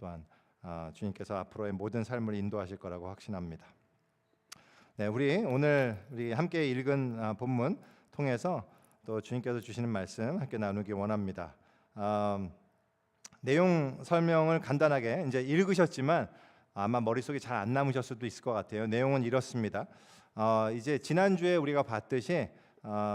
또한 주님께서 앞으로의 모든 삶을 인도하실 거라고 확신합니다. 네, 오늘 함께 읽은 본문 통해서 또 주님께서 주시는 말씀 함께 나누기 원합니다. 내용 설명을 간단하게 이제 읽으셨지만 아마 머릿속에 잘 안 남으셨을 수도 있을 것 같아요. 내용은 이렇습니다. 이제 지난주에 우리가 봤듯이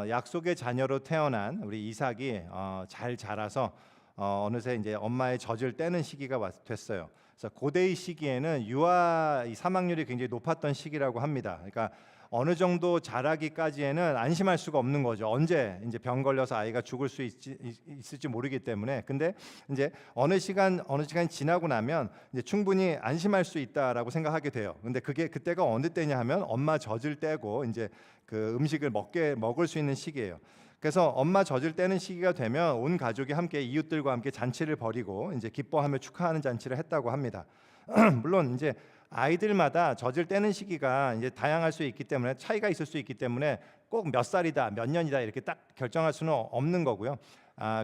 약속의 자녀로 태어난 우리 이삭이 잘 자라서 어느새 이제 엄마의 젖을 떼는 시기가 됐어요. 그래서 고대의 시기에는 유아 사망률이 굉장히 높았던 시기라고 합니다. 그러니까 어느 정도 자라기까지에는 안심할 수가 없는 거죠. 언제 이제 병 걸려서 아이가 죽을 수 있을지 모르기 때문에. 근데 이제 어느 시간이 지나고 나면 이제 충분히 안심할 수 있다라고 생각하게 돼요. 근데 그때가 어느 때냐 하면 엄마 젖을 떼고 이제 그 음식을 먹을 수 있는 시기예요. 그래서 엄마 젖을 떼는 시기가 되면 온 가족이 함께 이웃들과 함께 잔치를 벌이고 이제 기뻐하며 축하하는 잔치를 했다고 합니다. 물론 이제 아이들마다 젖을 떼는 시기가 이제 다양할 수 있기 때문에 차이가 있을 수 있기 때문에 꼭 몇 살이다, 몇 년이다 이렇게 딱 결정할 수는 없는 거고요.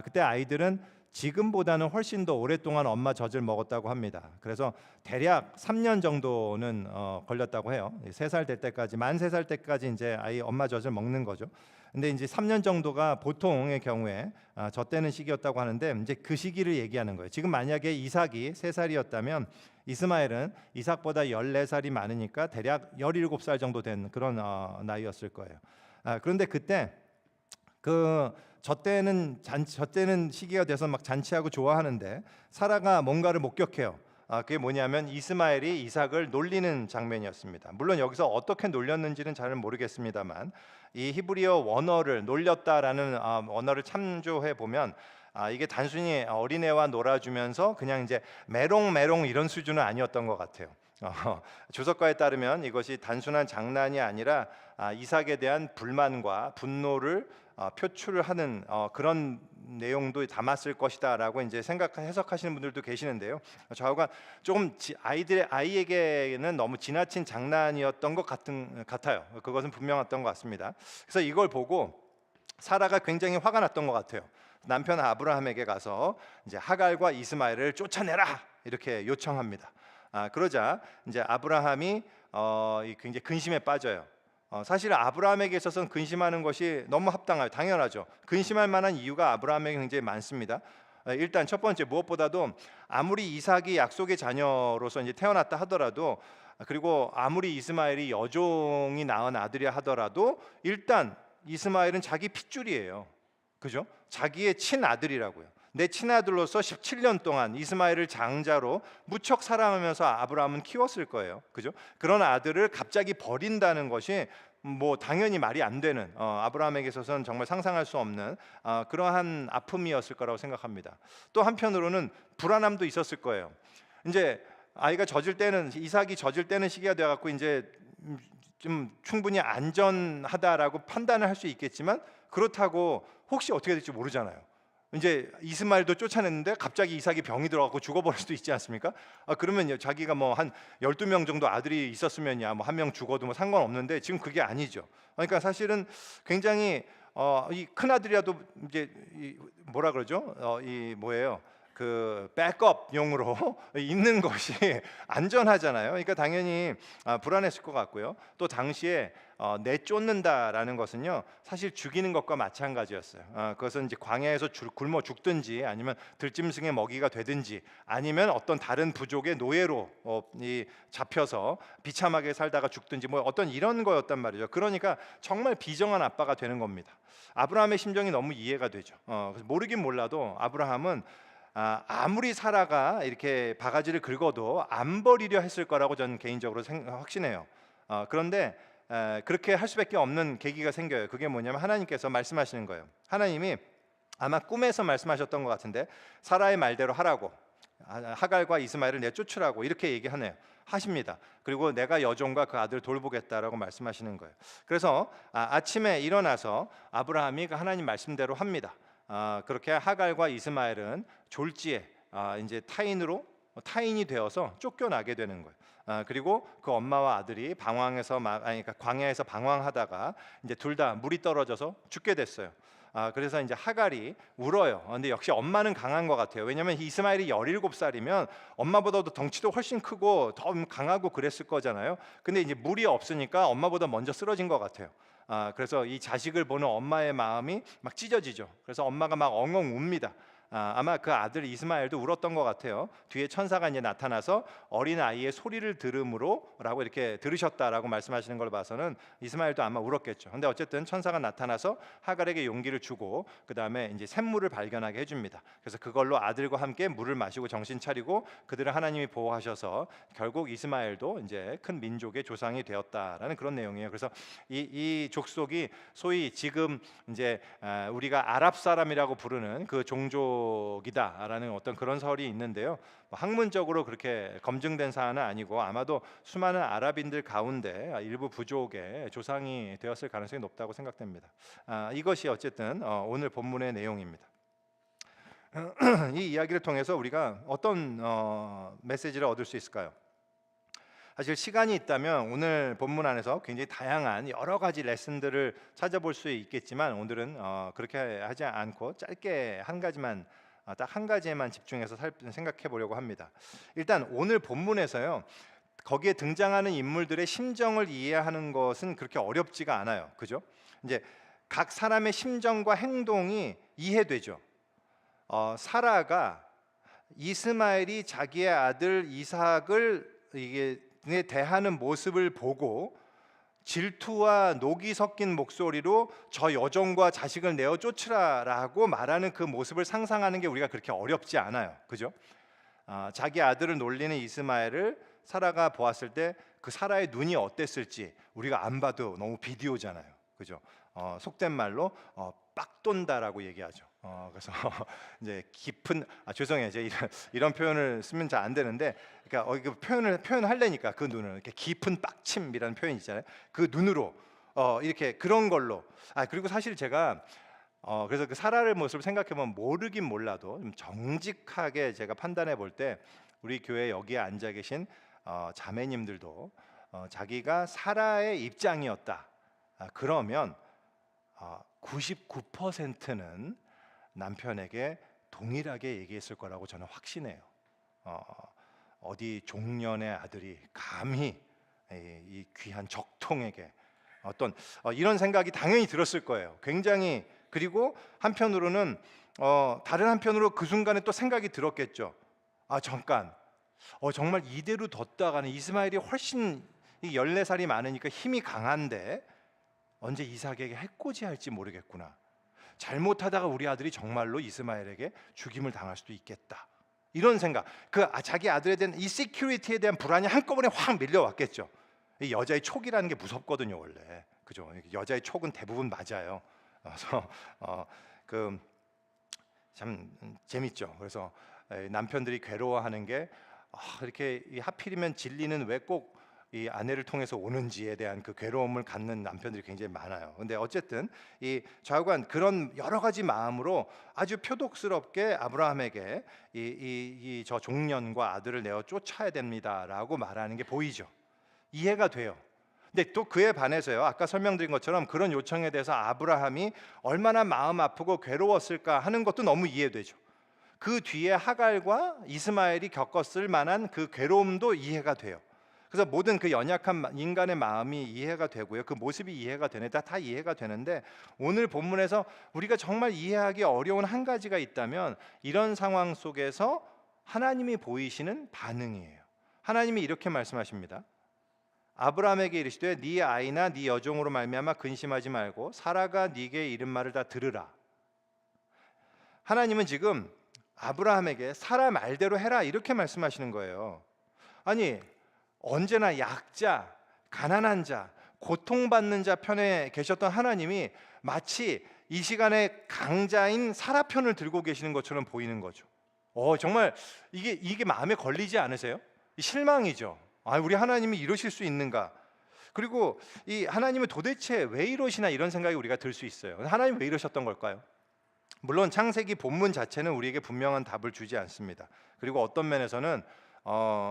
그때 아이들은 지금보다는 훨씬 더 오랫동안 엄마 젖을 먹었다고 합니다. 그래서 대략 3년 정도는 걸렸다고 해요. 3살 될 때까지, 만 3살 때까지 이제 아이 엄마 젖을 먹는 거죠. 근데 이제 3년 정도가 보통의 경우에 젖 떼는 시기였다고 하는데 이제 그 시기를 얘기하는 거예요. 지금 만약에 이삭이 3살이었다면 이스마엘은 이삭보다 14살이 많으니까 대략 17살 정도 된 그런 나이였을 거예요. 그런데 그때 그 젖 떼는 시기가 돼서 막 잔치하고 좋아하는데 사라가 뭔가를 목격해요. 그게 뭐냐면 이스마엘이 이삭을 놀리는 장면이었습니다. 물론 여기서 어떻게 놀렸는지는 잘 모르겠습니다만 이 히브리어 원어를 놀렸다라는 원어를 참조해 보면 이게 단순히 어린애와 놀아주면서 그냥 이제 메롱메롱 이런 수준은 아니었던 것 같아요. 주석가에 따르면 이것이 단순한 장난이 아니라 이삭에 대한 불만과 분노를 표출하는 그런 내용도 담았을 것이다라고 이제 해석하시는 분들도 계시는데요. 저하고 조금 아이에게는 너무 지나친 장난이었던 것 같아요. 그것은 분명했던 것 같습니다. 그래서 이걸 보고 사라가 굉장히 화가 났던 것 같아요. 남편 아브라함에게 가서 이제 하갈과 이스마엘을 쫓아내라 이렇게 요청합니다. 그러자 이제 아브라함이 굉장히 근심에 빠져요. 사실 아브라함에게 있어서는 근심하는 것이 너무 당연하죠. 근심할 만한 이유가 아브라함에게 굉장히 많습니다. 일단 첫 번째, 무엇보다도 아무리 이삭이 약속의 자녀로서 이제 태어났다 하더라도, 그리고 아무리 이스마엘이 여종이 낳은 아들이라 하더라도 일단 이스마엘은 자기 핏줄이에요. 그죠? 자기의 친아들이라고요. 내 친아들로서 17년 동안 이스마엘을 장자로 무척 사랑하면서 아브라함은 키웠을 거예요. 그죠? 그런 아들을 갑자기 버린다는 것이 뭐 당연히 말이 안 되는, 아브라함에게 있어서는 정말 상상할 수 없는 그러한 아픔이었을 거라고 생각합니다. 또 한편으로는 불안함도 있었을 거예요. 이제 이삭이 젖을 때는 시기가 되어 갖고 이제 좀 충분히 안전하다라고 판단을 할 수 있겠지만, 그렇다고 혹시 어떻게 될지 모르잖아요. 이제 이스마엘도 쫓아냈는데 갑자기 이삭이 병이 들어가고 죽어버릴 수도 있지 않습니까? 그러면 자기가 뭐 한 12명 정도 아들이 있었으면야 뭐 한 명 죽어도 뭐 상관없는데 지금 그게 아니죠. 그러니까 사실은 굉장히 이 큰 아들이라도 이제 뭐라 그러죠? 그 백업용으로 있는 것이 안전하잖아요. 그러니까 당연히 불안했을 것 같고요. 또 당시에 내쫓는다라는 것은요, 사실 죽이는 것과 마찬가지였어요. 그것은 이제 광야에서 굶어 죽든지, 아니면 들짐승의 먹이가 되든지, 아니면 어떤 다른 부족의 노예로 잡혀서 비참하게 살다가 죽든지, 뭐 어떤 이런 거였단 말이죠. 그러니까 정말 비정한 아빠가 되는 겁니다. 아브라함의 심정이 너무 이해가 되죠. 모르긴 몰라도 아브라함은 아무리 사라가 이렇게 바가지를 긁어도 안 버리려 했을 거라고 저는 개인적으로 확신해요. 그런데 그렇게 할 수밖에 없는 계기가 생겨요. 그게 뭐냐면 하나님께서 말씀하시는 거예요. 하나님이 아마 꿈에서 말씀하셨던 것 같은데, 사라의 말대로 하라고, 하갈과 이스마엘을 내쫓으라고 이렇게 하십니다. 그리고 내가 여종과 그 아들을 돌보겠다라고 말씀하시는 거예요. 그래서 아침에 일어나서 아브라함이 그 하나님 말씀대로 합니다. 그렇게 하갈과 이스마엘은 졸지에 이제 타인이 되어서 쫓겨나게 되는 거예요. 그리고 그 엄마와 아들이 그러니까 광야에서 방황하다가 이제 둘 다 물이 떨어져서 죽게 됐어요. 그래서 이제 하갈이 울어요. 근데 역시 엄마는 강한 것 같아요. 왜냐하면 이스마엘이 17살이면 엄마보다도 덩치도 훨씬 크고 더 강하고 그랬을 거잖아요. 근데 이제 물이 없으니까 엄마보다 먼저 쓰러진 것 같아요. 그래서 이 자식을 보는 엄마의 마음이 막 찢어지죠. 그래서 엄마가 막 엉엉 웁니다. 아마 그 아들 이스마엘도 울었던 것 같아요. 뒤에 천사가 이제 나타나서 어린 아이의 소리를 들음으로라고 이렇게 들으셨다라고 말씀하시는 걸 봐서는 이스마엘도 아마 울었겠죠. 근데 어쨌든 천사가 나타나서 하갈에게 용기를 주고 그 다음에 이제 샘물을 발견하게 해줍니다. 그래서 그걸로 아들과 함께 물을 마시고 정신 차리고 그들을 하나님이 보호하셔서 결국 이스마엘도 이제 큰 민족의 조상이 되었다라는 그런 내용이에요. 그래서 이 족속이 소위 지금 이제 우리가 아랍 사람이라고 부르는 그 종족이다라는 어떤 그런 설이 있는데요. 학문적으로 그렇게 검증된 사안은 아니고 아마도 수많은 아랍인들 가운데 일부 부족의 조상이 되었을 가능성이 높다고 생각됩니다. 이것이 어쨌든 오늘 본문의 내용입니다. 이 이야기를 통해서 우리가 어떤 메시지를 얻을 수 있을까요? 사실 시간이 있다면 오늘 본문 안에서 굉장히 다양한 여러 가지 레슨들을 찾아볼 수 있겠지만 오늘은 그렇게 하지 않고 짧게 한 가지만 딱 한 가지에만 집중해서 생각해 보려고 합니다. 일단 오늘 본문에서요. 거기에 등장하는 인물들의 심정을 이해하는 것은 그렇게 어렵지가 않아요. 그죠? 이제 각 사람의 심정과 행동이 이해되죠. 사라가 이스마엘이 자기의 아들 이삭을 이게 대하는 모습을 보고 질투와 녹이 섞인 목소리로 저 여종과 자식을 내어 쫓으라라고 말하는 그 모습을 상상하는 게 우리가 그렇게 어렵지 않아요. 그죠? 자기 아들을 놀리는 이스마엘을 사라가 보았을 때 그 사라의 눈이 어땠을지 우리가 안 봐도 너무 비디오잖아요. 그죠? 속된 말로 빡 돈다라고 얘기하죠. 그래서 이제 깊은 죄송해요. 이제 이런 표현을 쓰면 잘 안 되는데, 그러니까 그 표현하려니까 그 눈을 이렇게 깊은 빡침이라는 표현 있잖아요. 그 눈으로 이렇게 그런 걸로. 그리고 사실 제가 그래서 그 사라의 모습을 생각해 보면 모르긴 몰라도 좀 정직하게 제가 판단해 볼 때 우리 교회 여기에 앉아 계신 자매님들도 자기가 사라의 입장이었다. 그러면 99%는 남편에게 동일하게 얘기했을 거라고 저는 확신해요. 어디 종년의 아들이 감히 이 귀한 적통에게 어떤 이런 생각이 당연히 들었을 거예요. 굉장히. 그리고 한편으로는 다른 한편으로 그 순간에 또 생각이 들었겠죠. 잠깐 정말 이대로 뒀다가는 이스마엘이 훨씬 14살이 많으니까 힘이 강한데 언제 이삭에게 해코지할지 모르겠구나. 잘못하다가 우리 아들이 정말로 이스마엘에게 죽임을 당할 수도 있겠다. 이런 생각, 자기 아들에 대한 이 시큐리티에 대한 불안이 한꺼번에 확 밀려왔겠죠. 이 여자의 촉이라는 게 무섭거든요, 원래. 그죠? 여자의 촉은 대부분 맞아요. 그래서 참 재밌죠. 그래서 남편들이 괴로워하는 게 이렇게 하필이면 진리는 왜 꼭 이 아내를 통해서 오는지에 대한 그 괴로움을 갖는 남편들이 굉장히 많아요. 근데 어쨌든 이 좌우간 그런 여러 가지 마음으로 아주 표독스럽게 아브라함에게 저 종년과 아들을 내어 쫓아야 됩니다라고 말하는 게 보이죠. 이해가 돼요. 근데 또 그에 반해서요, 아까 설명드린 것처럼 그런 요청에 대해서 아브라함이 얼마나 마음 아프고 괴로웠을까 하는 것도 너무 이해되죠. 그 뒤에 하갈과 이스마엘이 겪었을 만한 그 괴로움도 이해가 돼요. 그래서 모든 그 연약한 인간의 마음이 이해가 되고요, 그 모습이 이해가 되네, 다 이해가 되는데 오늘 본문에서 우리가 정말 이해하기 어려운 한 가지가 있다면 이런 상황 속에서 하나님이 보이시는 반응이에요. 하나님이 이렇게 말씀하십니다. 아브라함에게 이르시되 네 아이나 네 여종으로 말미암아 근심하지 말고 사라가 네게 이른 말을 다 들으라. 하나님은 지금 아브라함에게 사라 말대로 해라 이렇게 말씀하시는 거예요. 아니, 언제나 약자, 가난한 자, 고통받는 자 편에 계셨던 하나님이 마치 이 시간에 강자인 사라 편을 들고 계시는 것처럼 보이는 거죠. 정말 이게 마음에 걸리지 않으세요? 실망이죠. 우리 하나님이 이러실 수 있는가? 그리고 이 하나님은 도대체 왜 이러시나 이런 생각이 우리가 들 수 있어요. 하나님 왜 이러셨던 걸까요? 물론 창세기 본문 자체는 우리에게 분명한 답을 주지 않습니다. 그리고 어떤 면에서는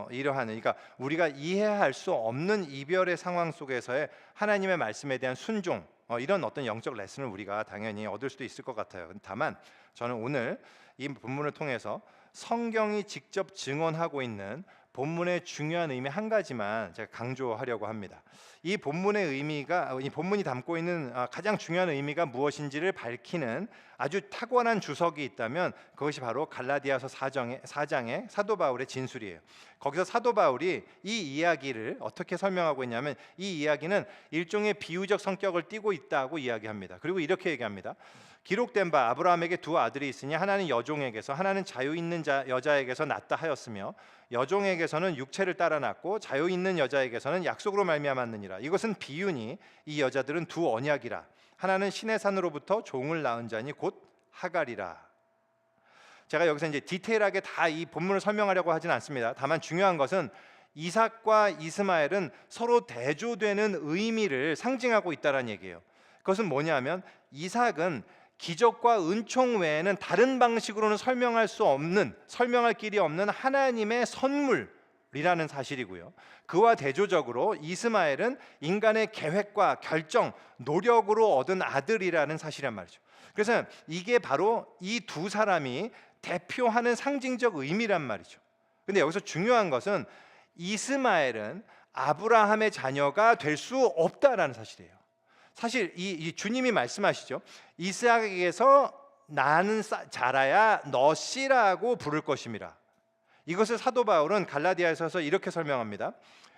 그러니까 우리가 이해할 수 없는 이별의 상황 속에서의 하나님의 말씀에 대한 순종, 이런 어떤 영적 레슨을 우리가 당연히 얻을 수도 있을 것 같아요. 다만 저는 오늘 이 본문을 통해서 성경이 직접 증언하고 있는 본문의 중요한 의미 한 가지만 제가 강조하려고 합니다. 이 본문의 의미가, 이 본문이 담고 있는 가장 중요한 의미가 무엇인지를 밝히는 아주 탁월한 주석이 있다면 그것이 바로 갈라디아서 4장의 사도 바울의 진술이에요. 거기서 사도 바울이 이 이야기를 어떻게 설명하고 있냐면, 이 이야기는 일종의 비유적 성격을 띠고 있다고 이야기합니다. 그리고 이렇게 얘기합니다. 기록된 바 아브라함에게 두 아들이 있으니 하나는 여종에게서, 하나는 자유 있는 여자에게서 낳다 하였으며, 여종에게서는 육체를 따라 낳고 자유 있는 여자에게서는 약속으로 말미암았느니라. 이것은 비유니 이 여자들은 두 언약이라. 하나는 신의 산으로부터 종을 낳은 자니 곧 하갈이라. 제가 여기서 이제 디테일하게 다 이 본문을 설명하려고 하진 않습니다. 다만 중요한 것은 이삭과 이스마엘은 서로 대조되는 의미를 상징하고 있다는 얘기예요. 그것은 뭐냐면, 이삭은 기적과 은총 외에는 다른 방식으로는 설명할 길이 없는 하나님의 선물이라는 사실이고요. 그와 대조적으로 이스마엘은 인간의 계획과 결정, 노력으로 얻은 아들이라는 사실이란 말이죠. 그래서 이게 바로 이 두 사람이 대표하는 상징적 의미란 말이죠. 근데 여기서 중요한 것은 이스마엘은 아브라함의 자녀가 될 수 없다라는 사실이에요. 사실 이 주님이 말씀하시죠. 이스라엘에게서 나는 자라야 너 씨라고 부를 것임이라. 이것을 사도 바울은 갈라디아서에서 이렇게 설명합니다.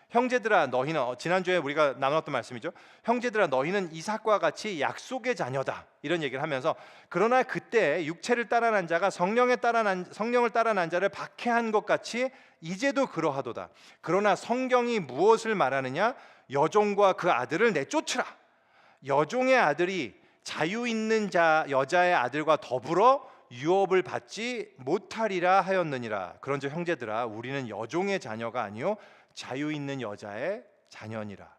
형제들아 너희는, 지난주에 우리가 나눴던 말씀이죠. 형제들아 너희는 이삭과 같이 약속의 자녀다, 이런 얘기를 하면서, 그러나 그때 육체를 따라 난 자가 성령을 따라 난 자를 박해한 것 같이 이제도 그러하도다. 그러나 성경이 무엇을 말하느냐? 여종과 그 아들을 내쫓으라. 여종의 아들이 자유 있는 여자의 아들과 더불어 유업을 받지 못하리라 하였느니라. 그런즉 형제들아 우리는 여종의 자녀가 아니요 자유 있는 여자의 자녀니라.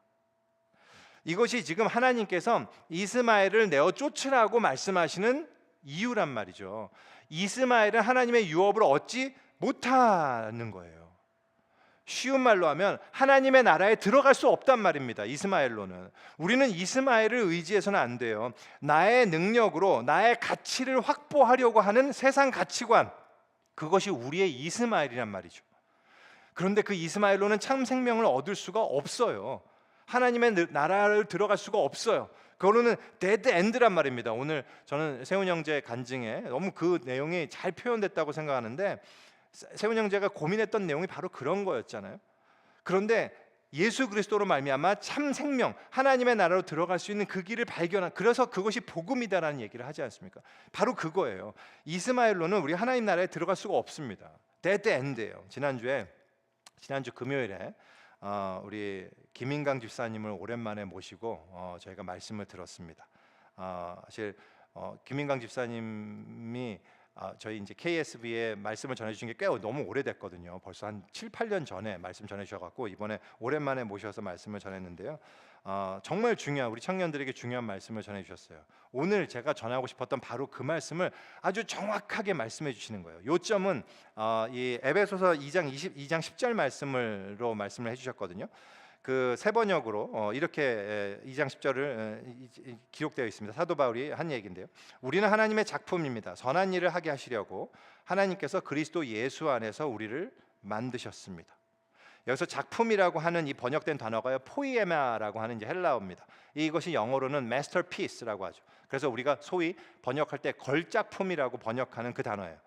이것이 지금 하나님께서 이스마엘을 내어 쫓으라고 말씀하시는 이유란 말이죠. 이스마엘은 하나님의 유업을 얻지 못하는 거예요. 쉬운 말로 하면 하나님의 나라에 들어갈 수 없단 말입니다. 이스마엘로는. 우리는 이스마엘을 의지해서는 안 돼요. 나의 능력으로 나의 가치를 확보하려고 하는 세상 가치관, 그것이 우리의 이스마엘이란 말이죠. 그런데 그 이스마엘로는 참 생명을 얻을 수가 없어요. 하나님의 나라를 들어갈 수가 없어요. 그거는 데드 엔드란 말입니다. 오늘 저는 세훈 형제 간증에 너무 그 내용이 잘 표현됐다고 생각하는데, 세훈 형제가 고민했던 내용이 바로 그런 거였잖아요. 그런데 예수 그리스도로 말미암아 참 생명, 하나님의 나라로 들어갈 수 있는 그 길을 발견한, 그래서 그것이 복음이다라는 얘기를 하지 않습니까? 바로 그거예요. 이스마엘로는 우리 하나님 나라에 들어갈 수가 없습니다. 데드 엔드예요. 지난주 금요일에 우리 김인강 집사님을 오랜만에 모시고 저희가 말씀을 들었습니다. 사실 김인강 집사님이 저희 이제 KSB에 말씀을 전해주신 게 꽤 너무 오래됐거든요. 벌써 한 7, 8년 전에 말씀 전해주셔갖고 이번에 오랜만에 모셔서 말씀을 전했는데요. 정말 중요한, 우리 청년들에게 중요한 말씀을 전해주셨어요. 오늘 제가 전하고 싶었던 바로 그 말씀을 아주 정확하게 말씀해 주시는 거예요. 요점은 이 에베소서 2장 10절 말씀으로 말씀을 해주셨거든요. 그 세 번역으로 이렇게 2장 10절을 기록되어 있습니다. 사도 바울이 한 얘기인데요. 우리는 하나님의 작품입니다. 선한 일을 하게 하시려고 하나님께서 그리스도 예수 안에서 우리를 만드셨습니다. 여기서 작품이라고 하는 이 번역된 단어가요, 포이에마라고 하는 이제 헬라어입니다. 이것이 영어로는 masterpiece라고 하죠. 그래서 우리가 소위 번역할 때 걸작품이라고 번역하는 그 단어예요.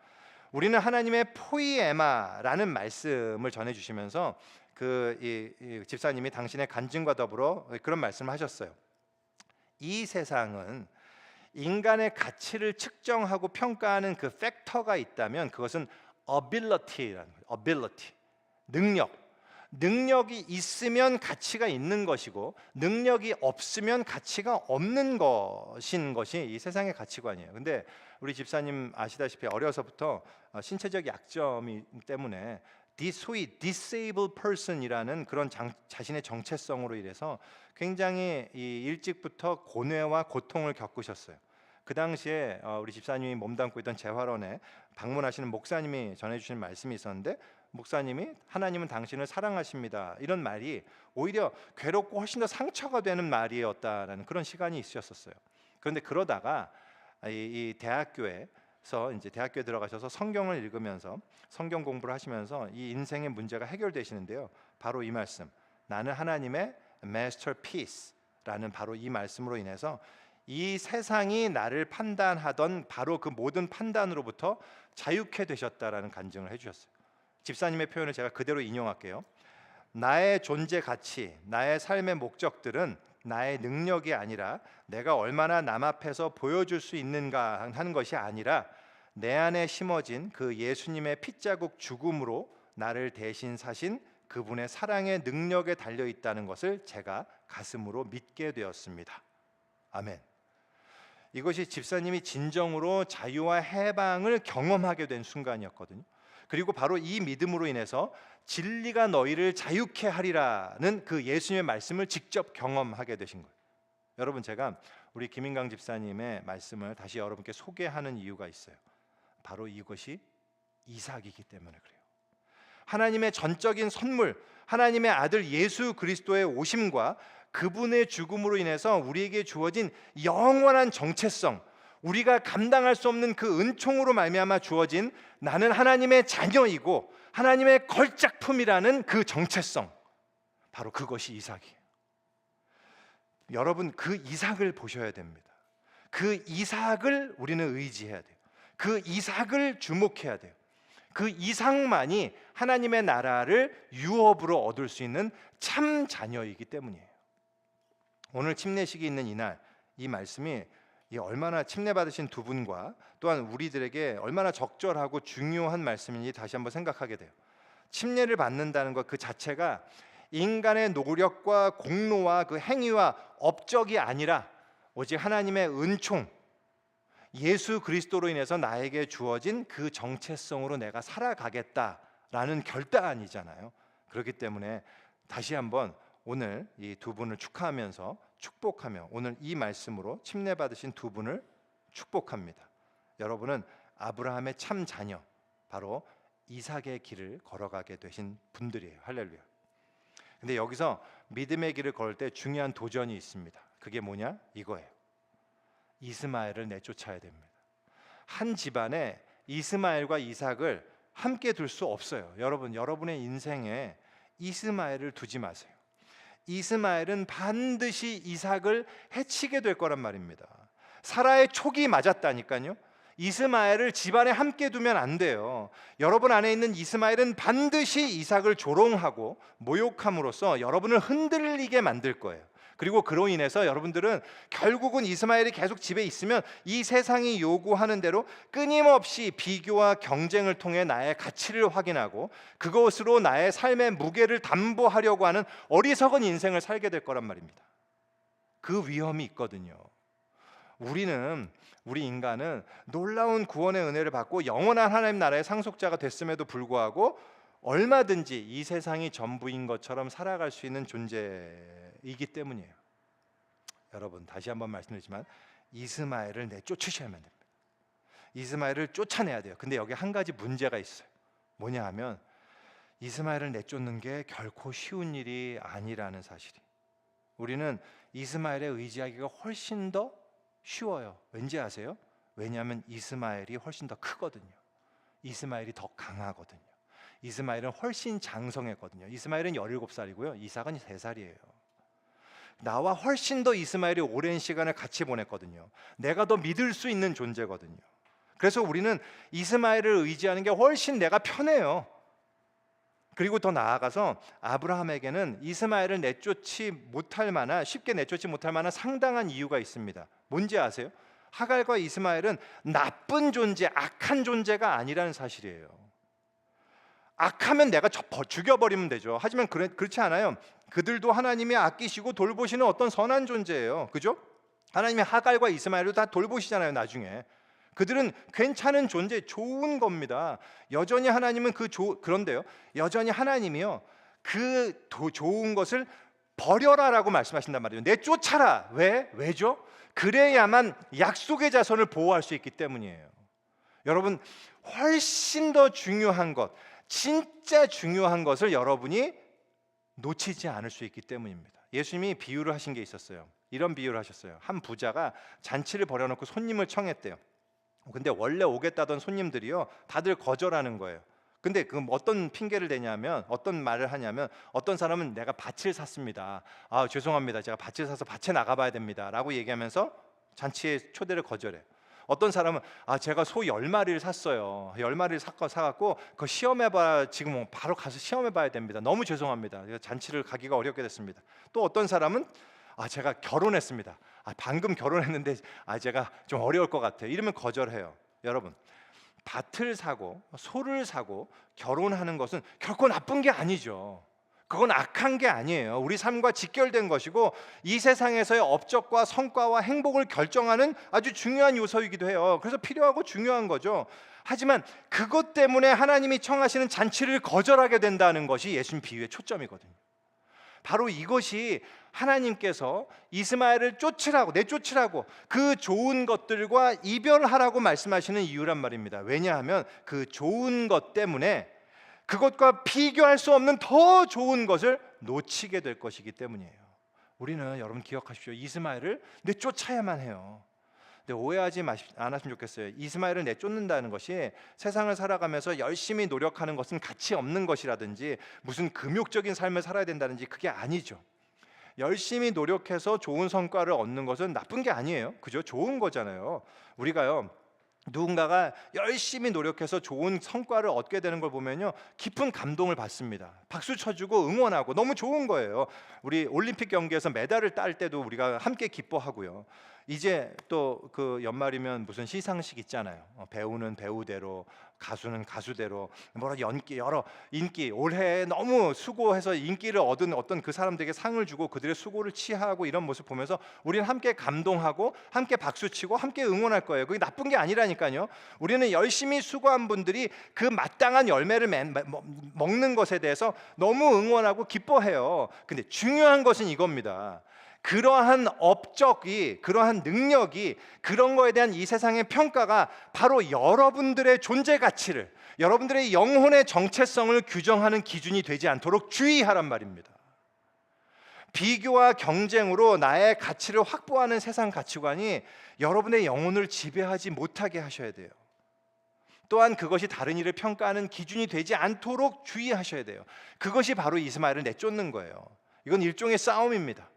우리는 하나님의 포이에마라는 말씀을 전해주시면서 이 집사님이 당신의 간증과 더불어 그런 말씀을 하셨어요. 이 세상은 인간의 가치를 측정하고 평가하는 그 팩터가 있다면 그것은 ability라는 거예요. ability, 능력이 있으면 가치가 있는 것이고, 능력이 없으면 가치가 없는 것인 것이 이 세상의 가치관이에요. 근데 우리 집사님 아시다시피 어려서부터 신체적 약점이 때문에 소위 disabled person이라는 그런 자신의 정체성으로 인해서 굉장히 일찍부터 고뇌와 고통을 겪으셨어요. 그 당시에 우리 집사님이 몸담고 있던 재활원에 방문하시는 목사님이 전해주신 말씀이 있었는데, 목사님이 하나님은 당신을 사랑하십니다 이런 말이 오히려 괴롭고 훨씬 더 상처가 되는 말이었다라는 그런 시간이 있으셨어요. 그런데 그러다가 이 대학교에서 이제 대학교에 들어가셔서 성경을 읽으면서 성경 공부를 하시면서 이 인생의 문제가 해결되시는데요. 바로 이 말씀, 나는 하나님의 masterpiece라는 바로 이 말씀으로 인해서 이 세상이 나를 판단하던 바로 그 모든 판단으로부터 자유케 되셨다라는 간증을 해주셨어요. 집사님의 표현을 제가 그대로 인용할게요. 나의 존재 가치, 나의 삶의 목적들은 나의 능력이 아니라 내가 얼마나 남 앞에서 보여줄 수 있는가 하는 것이 아니라 내 안에 심어진 그 예수님의 핏자국 죽음으로 나를 대신 사신 그분의 사랑의 능력에 달려 있다는 것을 제가 가슴으로 믿게 되었습니다. 아멘. 이것이 집사님이 진정으로 자유와 해방을 경험하게 된 순간이었거든요. 그리고 바로 이 믿음으로 인해서 진리가 너희를 자유케 하리라는 그 예수님의 말씀을 직접 경험하게 되신 거예요. 여러분, 제가 우리 김인강 집사님의 말씀을 다시 여러분께 소개하는 이유가 있어요. 바로 이것이 이삭이기 때문에 그래요. 하나님의 전적인 선물, 하나님의 아들 예수 그리스도의 오심과 그분의 죽음으로 인해서 우리에게 주어진 영원한 정체성, 우리가 감당할 수 없는 그 은총으로 말미암아 주어진 나는 하나님의 자녀이고 하나님의 걸작품이라는 그 정체성, 바로 그것이 이삭이에요. 여러분, 그 이삭을 보셔야 됩니다. 그 이삭을 우리는 의지해야 돼요. 그 이삭을 주목해야 돼요. 그 이삭만이 하나님의 나라를 유업으로 얻을 수 있는 참 자녀이기 때문이에요. 오늘 침례식이 있는 이날, 이 말씀이 얼마나 침례 받으신 두 분과 또한 우리들에게 얼마나 적절하고 중요한 말씀인지 다시 한번 생각하게 돼요. 침례를 받는다는 것 그 자체가 인간의 노력과 공로와 그 행위와 업적이 아니라 오직 하나님의 은총, 예수 그리스도로 인해서 나에게 주어진 그 정체성으로 내가 살아가겠다라는 결단이잖아요. 그렇기 때문에 다시 한번 오늘 이 두 분을 축하하면서 축복하며 오늘 이 말씀으로 침례 받으신 두 분을 축복합니다. 여러분은 아브라함의 참 자녀, 바로 이삭의 길을 걸어가게 되신 분들이에요. 할렐루야. 근데 여기서 믿음의 길을 걸을 때 중요한 도전이 있습니다. 그게 뭐냐? 이거예요. 이스마엘을 내쫓아야 됩니다. 한 집안에 이스마엘과 이삭을 함께 둘 수 없어요. 여러분, 여러분의 인생에 이스마엘을 두지 마세요. 이스마엘은 반드시 이삭을 해치게 될 거란 말입니다. 사라의 촉이 맞았다니까요. 이스마엘을 집안에 함께 두면 안 돼요. 여러분 안에 있는 이스마엘은 반드시 이삭을 조롱하고 모욕함으로써 여러분을 흔들리게 만들 거예요. 그리고 그로 인해서 여러분들은 결국은 이스마엘이 계속 집에 있으면 이 세상이 요구하는 대로 끊임없이 비교와 경쟁을 통해 나의 가치를 확인하고 그것으로 나의 삶의 무게를 담보하려고 하는 어리석은 인생을 살게 될 거란 말입니다. 그 위험이 있거든요. 우리 인간은 놀라운 구원의 은혜를 받고 영원한 하나님 나라의 상속자가 됐음에도 불구하고 얼마든지 이 세상이 전부인 것처럼 살아갈 수 있는 존재이기 때문이에요. 여러분, 다시 한번 말씀드리지만 이스마엘을 내쫓으셔야만 됩니다. 이스마엘을 쫓아내야 돼요. 근데 여기 한 가지 문제가 있어요. 뭐냐 하면 이스마엘을 내쫓는 게 결코 쉬운 일이 아니라는 사실이. 우리는 이스마엘에 의지하기가 훨씬 더 쉬워요. 왠지 아세요? 왜냐하면 이스마엘이 훨씬 더 크거든요. 이스마엘이 더 강하거든요. 이스마엘은 훨씬 장성했거든요. 이스마엘은 17살이고요. 이삭은 3살이에요. 나와 훨씬 더 이스마엘이 오랜 시간을 같이 보냈거든요. 내가 더 믿을 수 있는 존재거든요. 그래서 우리는 이스마엘을 의지하는 게 훨씬 내가 편해요. 그리고 더 나아가서 아브라함에게는 이스마엘을 쉽게 내쫓지 못할 만한 상당한 이유가 있습니다. 뭔지 아세요? 하갈과 이스마엘은 나쁜 존재, 악한 존재가 아니라는 사실이에요. 악하면 내가 죽여버리면 되죠. 하지만 그렇지 않아요. 그들도 하나님이 아끼시고 돌보시는 어떤 선한 존재예요. 그죠? 하나님이 하갈과 이스마엘을 다 돌보시잖아요. 나중에 그들은 괜찮은 존재, 좋은 겁니다. 여전히 하나님은 그런데요, 여전히 하나님이요 그 좋은 것을 버려라라고 말씀하신단 말이에요. 내쫓아라. 왜죠? 그래야만 약속의 자손을 보호할 수 있기 때문이에요. 여러분, 훨씬 더 중요한 것, 진짜 중요한 것을 여러분이 놓치지 않을 수 있기 때문입니다. 예수님이 비유를 하신 게 있었어요. 이런 비유를 하셨어요. 한 부자가 잔치를 벌여놓고 손님을 청했대요. 근데 원래 오겠다던 손님들이요, 다들 거절하는 거예요. 근데 그 어떤 핑계를 대냐면, 어떤 말을 하냐면, 어떤 사람은 내가 밭을 샀습니다. 아, 죄송합니다. 제가 밭을 사서 밭에 나가봐야 됩니다. 라고 얘기하면서 잔치의 초대를 거절해요. 어떤 사람은 제가 소 10마리를 샀어요. 10마리를 사갖고 그거 시험해봐, 지금 바로 가서 시험해봐야 됩니다. 너무 죄송합니다. 잔치를 가기가 어렵게 됐습니다. 또 어떤 사람은 제가 결혼했습니다. 방금 결혼했는데 제가 좀 어려울 것 같아요. 이러면 거절해요. 여러분, 밭을 사고 소를 사고 결혼하는 것은 결코 나쁜 게 아니죠. 그건 악한 게 아니에요. 우리 삶과 직결된 것이고 이 세상에서의 업적과 성과와 행복을 결정하는 아주 중요한 요소이기도 해요. 그래서 필요하고 중요한 거죠. 하지만 그것 때문에 하나님이 청하시는 잔치를 거절하게 된다는 것이 예수님 비유의 초점이거든요. 바로 이것이 하나님께서 이스마엘을 내쫓으라고 그 좋은 것들과 이별하라고 말씀하시는 이유란 말입니다. 왜냐하면 그 좋은 것 때문에 그것과 비교할 수 없는 더 좋은 것을 놓치게 될 것이기 때문이에요. 우리는 여러분 기억하십시오. 이스마엘을 내쫓아야만 해요. 근데 오해하지 않았으면 좋겠어요. 이스마엘을 내쫓는다는 것이 세상을 살아가면서 열심히 노력하는 것은 가치 없는 것이라든지 무슨 금욕적인 삶을 살아야 된다든지 그게 아니죠. 열심히 노력해서 좋은 성과를 얻는 것은 나쁜 게 아니에요. 그죠? 좋은 거잖아요. 우리가요, 누군가가 열심히 노력해서 좋은 성과를 얻게 되는 걸 보면요, 깊은 감동을 받습니다. 박수 쳐주고 응원하고 너무 좋은 거예요. 우리 올림픽 경기에서 메달을 딸 때도 우리가 함께 기뻐하고요. 이제 또 그 연말이면 무슨 시상식 있잖아요. 배우는 배우대로, 가수는 가수대로, 여러 인기, 올해 너무 수고해서 인기를 얻은 어떤 그 사람들에게 상을 주고 그들의 수고를 치하하고 이런 모습 보면서 우리는 함께 감동하고 함께 박수치고 함께 응원할 거예요. 그게 나쁜 게 아니라니까요. 우리는 열심히 수고한 분들이 그 마땅한 열매를 먹는 것에 대해서 너무 응원하고 기뻐해요. 근데 중요한 것은 이겁니다. 그러한 업적이, 그러한 능력이, 그런 거에 대한 이 세상의 평가가 바로 여러분들의 존재 가치를, 여러분들의 영혼의 정체성을 규정하는 기준이 되지 않도록 주의하란 말입니다. 비교와 경쟁으로 나의 가치를 확보하는 세상 가치관이 여러분의 영혼을 지배하지 못하게 하셔야 돼요. 또한 그것이 다른 이를 평가하는 기준이 되지 않도록 주의하셔야 돼요. 그것이 바로 이스마엘을 내쫓는 거예요. 이건 일종의 싸움입니다.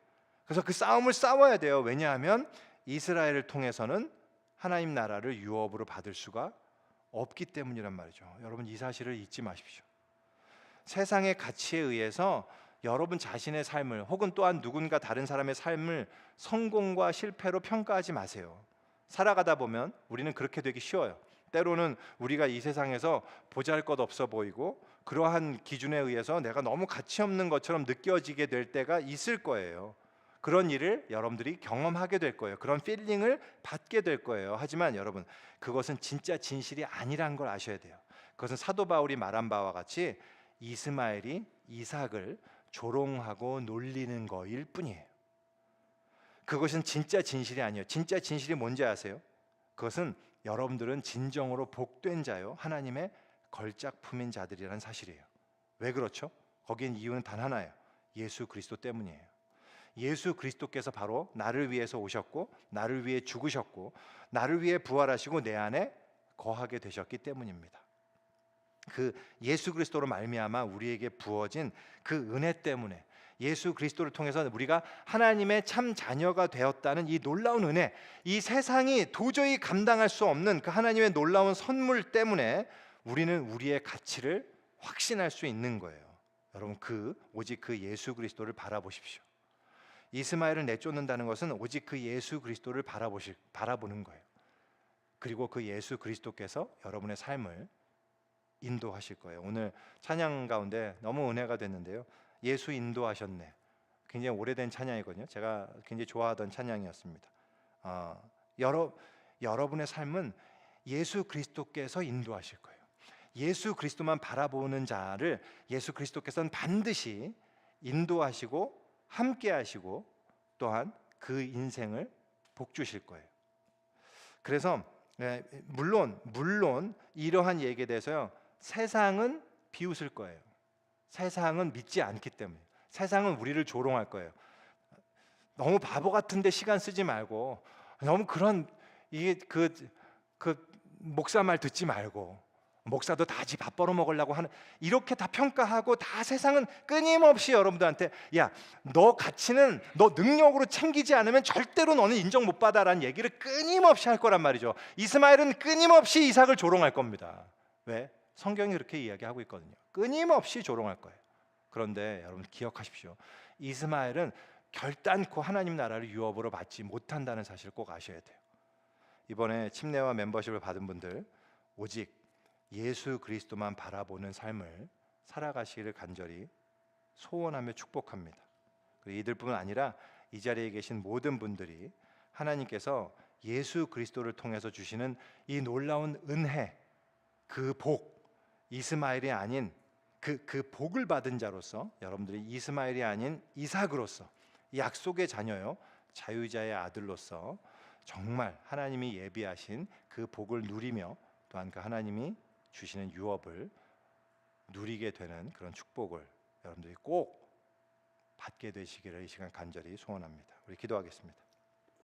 그래서 그 싸움을 싸워야 돼요. 왜냐하면 이스라엘을 통해서는 하나님 나라를 유업으로 받을 수가 없기 때문이란 말이죠. 여러분, 이 사실을 잊지 마십시오. 세상의 가치에 의해서 여러분 자신의 삶을, 혹은 또한 누군가 다른 사람의 삶을 성공과 실패로 평가하지 마세요. 살아가다 보면 우리는 그렇게 되기 쉬워요. 때로는 우리가 이 세상에서 보잘것없어 보이고 그러한 기준에 의해서 내가 너무 가치 없는 것처럼 느껴지게 될 때가 있을 거예요. 그런 일을 여러분들이 경험하게 될 거예요. 그런 필링을 받게 될 거예요. 하지만 여러분, 그것은 진짜 진실이 아니란 걸 아셔야 돼요. 그것은 사도 바울이 말한 바와 같이 이스마엘이 이삭을 조롱하고 놀리는 거일 뿐이에요. 그것은 진짜 진실이 아니에요. 진짜 진실이 뭔지 아세요? 그것은 여러분들은 진정으로 복된 자요, 하나님의 걸작품인 자들이라는 사실이에요. 왜 그렇죠? 거기엔 이유는 단 하나예요. 예수 그리스도 때문이에요. 예수 그리스도께서 바로 나를 위해서 오셨고, 나를 위해 죽으셨고, 나를 위해 부활하시고 내 안에 거하게 되셨기 때문입니다. 그 예수 그리스도로 말미암아 우리에게 부어진 그 은혜 때문에, 예수 그리스도를 통해서 우리가 하나님의 참 자녀가 되었다는 이 놀라운 은혜, 이 세상이 도저히 감당할 수 없는 그 하나님의 놀라운 선물 때문에 우리는 우리의 가치를 확신할 수 있는 거예요. 여러분, 오직 그 예수 그리스도를 바라보십시오. 이스마엘을 내쫓는다는 것은 오직 그 예수 그리스도를 바라보는 거예요. 그리고 그 예수 그리스도께서 여러분의 삶을 인도하실 거예요. 오늘 찬양 가운데 너무 은혜가 됐는데요. 예수 인도하셨네. 굉장히 오래된 찬양이거든요. 제가 굉장히 좋아하던 찬양이었습니다. 여러분의 삶은 예수 그리스도께서 인도하실 거예요. 예수 그리스도만 바라보는 자를 예수 그리스도께서는 반드시 인도하시고 함께 하시고 또한 그 인생을 복 주실 거예요. 그래서 물론 이러한 얘기에 대해서요, 세상은 비웃을 거예요. 세상은 믿지 않기 때문에. 세상은 우리를 조롱할 거예요. 너무 바보 같은데 시간 쓰지 말고, 너무 그런 이게 그 목사 말 듣지 말고, 목사도 다 지 밥 벌어 먹으려고 하는, 이렇게 다 평가하고, 다 세상은 끊임없이 여러분들한테 야, 너 가치는 너 능력으로 챙기지 않으면 절대로 너는 인정 못 받아라는 얘기를 끊임없이 할 거란 말이죠. 이스마엘은 끊임없이 이삭을 조롱할 겁니다. 왜? 성경이 그렇게 이야기하고 있거든요. 끊임없이 조롱할 거예요. 그런데 여러분 기억하십시오. 이스마엘은 결단코 하나님 나라를 유업으로 받지 못한다는 사실을 꼭 아셔야 돼요. 이번에 침례와 멤버십을 받은 분들, 오직 예수 그리스도만 바라보는 삶을 살아가시기를 간절히 소원하며 축복합니다. 그리고 이들뿐만 아니라 이 자리에 계신 모든 분들이 하나님께서 예수 그리스도를 통해서 주시는 이 놀라운 은혜, 그 복, 이스마엘이 아닌 그 복을 받은 자로서, 여러분들이 이스마엘이 아닌 이삭으로서, 약속의 자녀요, 자유자의 아들로서 정말 하나님이 예비하신 그 복을 누리며, 또한 그 하나님이 주시는 유업을 누리게 되는 그런 축복을 여러분들이 꼭 받게 되시기를 이 시간 간절히 소원합니다. 우리 기도하겠습니다.